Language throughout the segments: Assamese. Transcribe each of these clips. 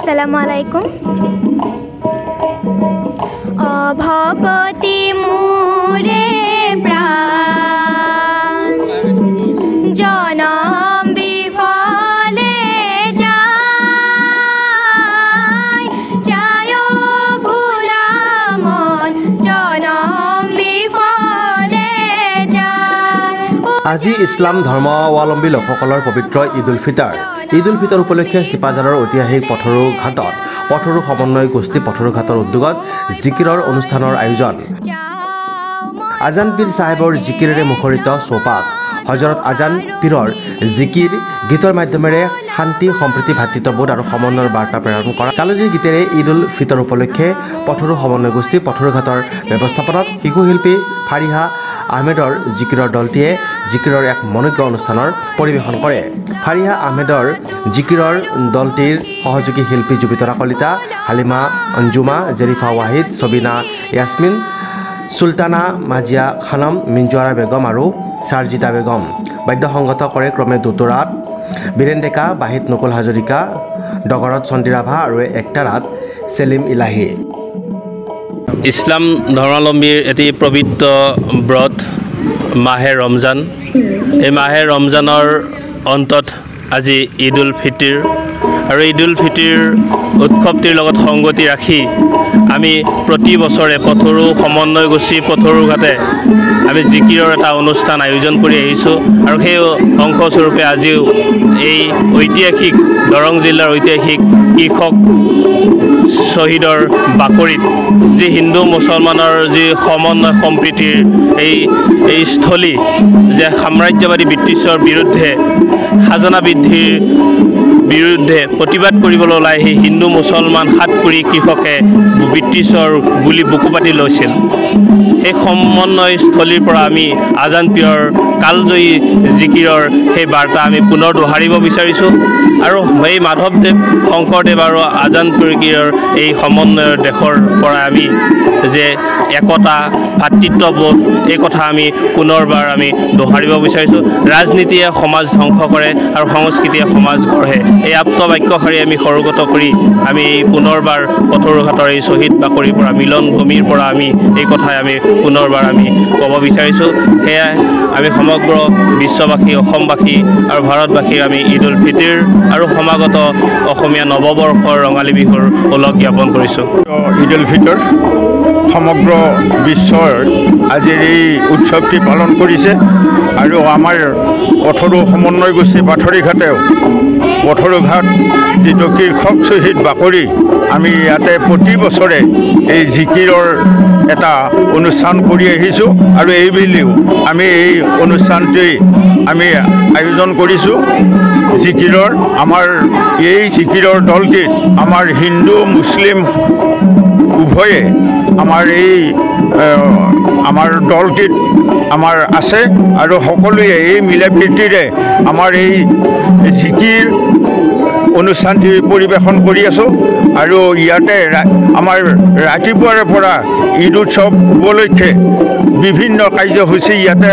Assalamualaikum. Bhagati mure pran janam bifale jay jayo bhulamon janam bifale jay. আজি ইছলাম ধৰ্মাৱলম্বী লোকসকলৰ পবিত্ৰ ঈদ উল ফিতৰ উপলক্ষে চিপাঝাৰৰ ঐতিহাসিক পথৰু ঘাটত পথৰু সমন্বয় গোষ্ঠী পথৰু ঘাটৰ উদ্যোগত জিকিৰৰ অনুষ্ঠানৰ আয়োজন। আজান পীৰ চাহেবৰ জিকিৰেৰে মুখৰিত চৌপাশ হজৰত আজান পীৰৰ জিকিৰ গীতৰ মাধ্যমেৰে শান্তি সম্প্ৰীতি ভাতৃত্ববোধ আৰু সমন্বয়ৰ বাৰ্তা প্ৰেৰণ কৰা কালজী গীতেৰে ঈদ উল ফিতৰ উপলক্ষে পথৰু সমন্বয় গোষ্ঠী পথৰু ঘাটৰ ব্যৱস্থাপনাত শিশু শিল্পী ফাৰিহা আহমেদৰ জিকিৰৰ দলটিয়ে জিকিৰৰ এক মনোজ্ঞ অনুষ্ঠানৰ পৰিৱেশন কৰে। ফাৰিহা আহমেদৰ জিকিৰৰ দলটিৰ সহযোগী শিল্পী জুবিতৰা কলিতা, হালিমা অঞ্জুমা, জেৰিফা ৱাহিদ, ছবিনা ইয়াছমিন, সুলতানা মাজিয়া খানম, মিনজুৱাৰা বেগম আৰু চাৰজিতা বেগম। বাদ্যসংগত কৰে ক্ৰমে দুতৰাত বীৰেন ডেকা, বাহিদ নকুল হাজৰিকা, ডগৰত চন্দিৰাভা আৰু একতাৰাত সেলিম ইলাহী। ইছলাম ধৰ্মাৱলম্বীৰ এটি পবিত্ৰ ব্ৰত মাহে ৰমজান। এই মাহে ৰমজানৰ অন্তত আজি ঈদ উল ফিতৰ আৰু ঈদ উল ফিতৰ উৎসৱটিৰ লগত সংগতি ৰাখি আমি প্ৰতি বছৰে পথৰু সমন্বয় গোষ্ঠী পথৰু ঘাটে আমি জিকিৰৰ এটা অনুষ্ঠান আয়োজন কৰি আহিছোঁ আৰু সেই অংশস্বৰূপে আজিও এই ঐতিহাসিক দৰং জিলাৰ ঐতিহাসিক কৃষক শ্বহীদৰ বাকৰিত যি হিন্দু মুছলমানৰ যি সমন্বয় সম্প্ৰীতিৰ এই স্থলী যে সাম্ৰাজ্যবাদী ব্ৰিটিছৰ বিৰুদ্ধে খাজানা বৃদ্ধিৰ বিৰুদ্ধে প্ৰতিবাদ কৰিবলৈ ওলাই সেই হিন্দু মুছলমান সাতকুৰি কৃষকে ব্ৰিটিছৰ গুলি বুকু পাতি লৈছিল। সেই সমন্বয় স্থলীৰ পৰা আমি আজান পীৰৰ কালজয়ী জিকিৰৰ সেই বাৰ্তা আমি পুনৰ দোহাৰিব বিচাৰিছোঁ আৰু এই মাধৱদেৱ শংকৰদেৱ আৰু আজান পীৰৰ এই সমন্বয়ৰ দেশৰ পৰা আমি যে একতা ভাতৃত্ববোধ এই কথা আমি পুনৰবাৰ আমি দোহাৰিব বিচাৰিছোঁ। ৰাজনীতিয়ে সমাজ ধ্বংস কৰে আৰু সংস্কৃতিয়ে সমাজ গঢ়ে। এই আপ্তবাক্যশাৰী আমি সৰুগত কৰি আমি পুনৰবাৰ পথৰু ঘাটৰ এই শ্বহীদ বাকৰিৰ পৰা মিলন ভূমিৰ পৰা আমি এই কথাই আমি পুনৰবাৰ আমি ক'ব বিচাৰিছোঁ। সেয়াই আমি সমগ্ৰ বিশ্ববাসী অসমবাসী আৰু ভাৰতবাসীৰ আমি ঈদ উল ফিতৰ আৰু সমাগত অসমীয়া নৱবৰ্ষৰ ৰঙালী বিহুৰ ওলগ জ্ঞাপন কৰিছোঁ। ঈদ উল ফিতৰ সমগ্ৰ বিশ্বৰ আজিৰ এই উৎসৱটি পালন কৰিছে আৰু আমাৰ পথৰু সমন্বয় গোষ্ঠী পাথৰীঘাটেও পথৰুঘাট যিটো কৃষক শ্বহীদ বাকৰি আমি ইয়াতে প্ৰতি বছৰে এই জিকিৰৰ এটা অনুষ্ঠান কৰি আহিছোঁ আৰু এইবুলিও আমি এই অনুষ্ঠানটি আমি আয়োজন কৰিছোঁ। জিকিৰৰ আমাৰ এই জিকিৰৰ দলটিত আমাৰ হিন্দু মুছলিম উভয়ে আমাৰ দলটিত আমাৰ আছে আৰু সকলোৱে এই মিলা প্ৰীতিৰে আমাৰ এই জিকিৰ অনুষ্ঠানটি পৰিৱেশন কৰি আছোঁ আৰু ইয়াতে আমাৰ ৰাতিপুৱাৰে পৰা ঈদ উৎসৱ উপলক্ষে বিভিন্ন কাৰ্যসূচী ইয়াতে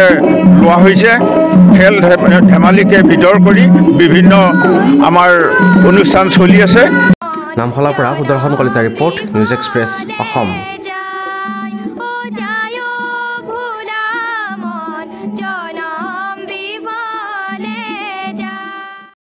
লোৱা হৈছে। খেল ধেমালিকে ভিতৰ কৰি বিভিন্ন আমাৰ অনুষ্ঠান চলি আছে। নামখলাৰ পৰা Sudarshan Kalita report, news express Assam.